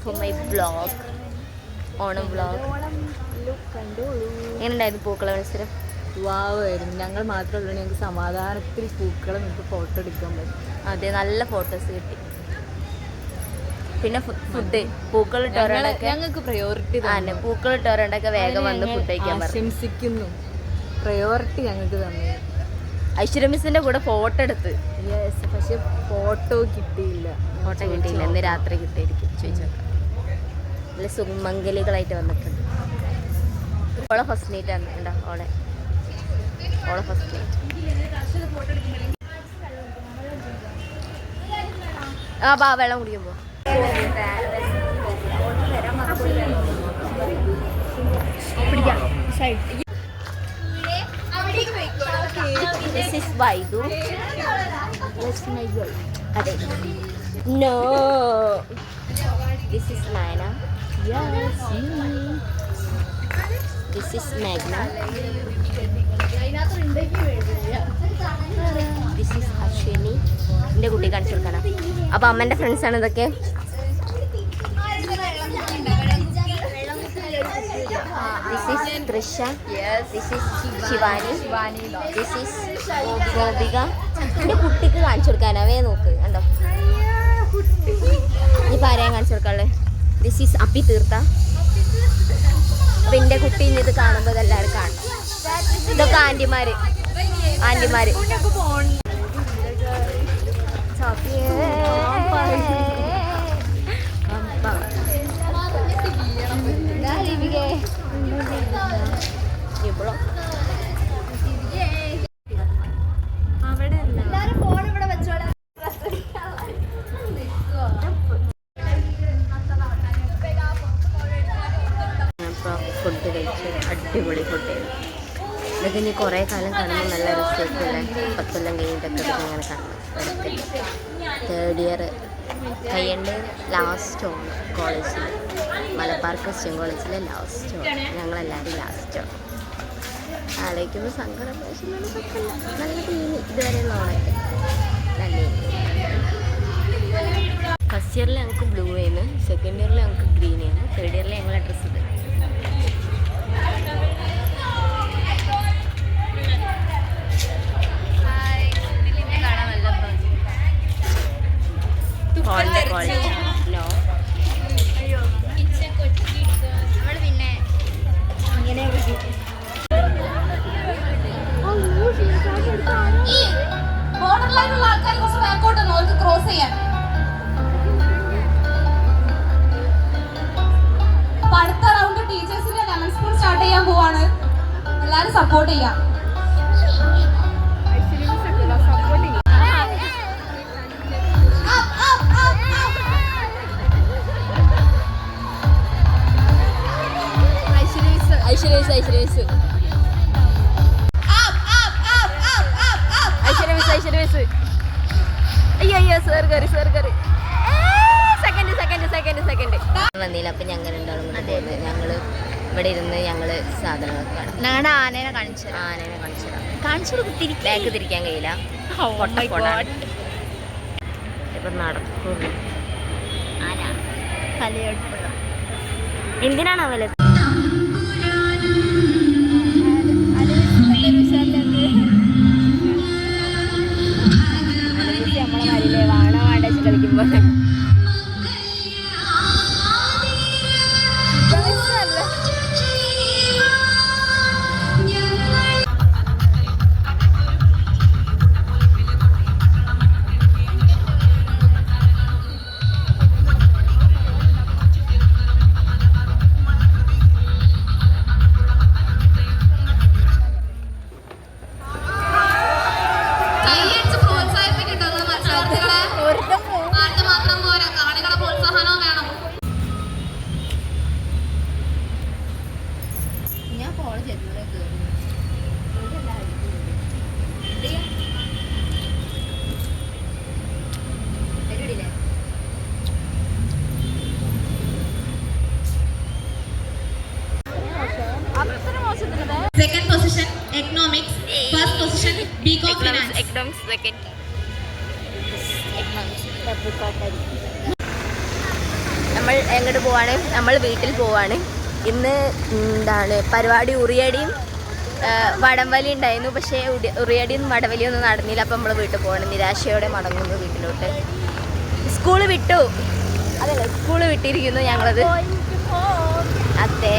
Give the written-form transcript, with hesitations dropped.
For my vlog, Onam vlog. എങ്ങനെയുണ്ടായിരുന്നു പൂക്കള മത്സരം? വാവായിരുന്നു. ഞങ്ങൾ മാത്രമല്ല, ഞങ്ങൾക്ക് സമാധാനത്തിൽ പൂക്കളെ നമുക്ക് ഫോട്ടോ എടുക്കാൻ പറ്റും. അതെ, നല്ല ഫോട്ടോസ് കിട്ടി. പിന്നെ ഫുഡ് പൂക്കളിട്ടവരോടൊക്കെ ഞങ്ങൾക്ക് പ്രയോറിറ്റി തന്നെ. പൂക്കളിട്ടവരോടൊക്കെ വേഗം വന്ന് ഫുഡ് കഴിക്കാൻ ആശംസിക്കുന്നു. പ്രയോറിറ്റി ഞങ്ങൾക്ക് തന്നെ. ഐശ്വര്യ മിസ്സിന്റെ കൂടെ ഫോട്ടോ എടുത്ത്. പക്ഷെ ഫോട്ടോ കിട്ടിയില്ല. ഇന്ന് രാത്രി കിട്ടിയിരിക്കും. ചോദിച്ചോക്കാം. നല്ല സുമംഗലികളായിട്ട് വന്നിട്ടുണ്ട്. ഓളെ ഫസ്റ്റ് നൈറ്റ് ആണ്. ഉണ്ടോ ഓളെ ഫസ്റ്റ് നൈറ്റ്. ആ ബാ, വെള്ളം കുടിക്കുമ്പോ This is Vaidu. That's my girl. Ade. No. This is Naina. Yes. This is Magna. This is Ashwini. എൻ്റെ കുട്ടി കാണിച്ചു കൊടുക്കണം. അപ്പോൾ അമ്മൻ്റെ ഫ്രണ്ട്സാണ് ഇതൊക്കെ. This is Trisha. Yes. This is Shivani. This is Gobika. എൻ്റെ കുട്ടിക്ക് കാണിച്ചു കൊടുക്കാനാ. വേ നോക്ക്, കണ്ടോ? ഇനി ആരെയും കാണിച്ചു കൊടുക്കാനുള്ളത്? ദിസ് ഈസ് അപ്പി തീർത്ത. അപ്പം എൻ്റെ കുട്ടി ഇനി ഇത് കാണുമ്പോൾ ഇതെല്ലാവരും കാണണം. ഇതൊക്കെ ആൻറ്റിമാര്. ഇപ്പോഴോ ഫുഡ് കഴിച്ച് അടിപൊളി ഫുഡായിരുന്നു. ഇതൊക്കെ ഇനി കുറേ കാലം കാണുമ്പോൾ നല്ല രസമായിട്ടില്ലേ? 10 കൊല്ലം കഴിഞ്ഞിട്ടൊക്കെ ഇതൊക്കെ അങ്ങനെ കാണണം. തേർഡ് ഇയർ കഴിയേണ്ട ലാസ്റ്റ് ഓണം കോളേജിൽ, മലബാർ ക്രിസ്ത്യൻ കോളേജിലെ ലാസ്റ്റ് ഓണം. ഞങ്ങളെല്ലാവരും ലാസ്റ്റ് ഓണം ആലോചിക്കുമ്പോൾ സങ്കടം. പക്ഷേ നല്ല തീനി ഇതുവരെയുള്ള ഓണമൊക്കെ നല്ല. ഫസ്റ്റ് ഇയറിൽ ഞങ്ങൾക്ക് ബ്ലൂ ആയിരുന്നു, സെക്കൻഡ് ഇയറിൽ ഞങ്ങൾക്ക് ഗ്രീൻ ആയിരുന്നു, തേർഡ് ഇയറിൽ ഞങ്ങളെ ഡ്രസ്സ് ഇത്. അടുത്ത റൗണ്ട് ടീച്ചേഴ്സിന്റെ ലെമൺ സ്പൂൺ സ്റ്റാർട്ട് ചെയ്യാൻ പോവാണ്. എല്ലാരും സപ്പോർട്ട് ചെയ്യാം. വന്നില്ല. അപ്പം ഞങ്ങൾ ഉണ്ടാവും പോകുന്നത്. ഞങ്ങൾ ഇവിടെ ഇരുന്ന് ഞങ്ങൾ സാധനങ്ങളൊക്കെ കാണും. ഞങ്ങളുടെ ആനേനെ കാണിച്ചു ബാക്ക് തിരിക്കാൻ കഴിയില്ല. ഇപ്പം നടക്കുള്ളൂ. എന്തിനാണ് അവല് നമ്മളെ വരില്ലേ വാണ വാടച്ച് കളിക്കുമ്പോൾ Second position economics, first position BCom finance. Economics second. നമ്മൾ എങ്ങോട്ട് പോവാണ്? നമ്മൾ വീട്ടിൽ പോവാണ്. ഇന്ന് എന്താണ് പരിപാടി? ഉറിയടിയും വടംവലി ഉണ്ടായിരുന്നു. പക്ഷേ ഉറിയടിയും വടംവലിയും ഒന്നും നടന്നില്ല. അപ്പം നമ്മൾ വീട്ടിൽ പോകണം. നിരാശയോടെ മടങ്ങുന്നു വീട്ടിലോട്ട്. സ്കൂള് വിട്ടു, അതല്ല സ്കൂള് വിട്ടിരിക്കുന്നു ഞങ്ങളത്. അതെ.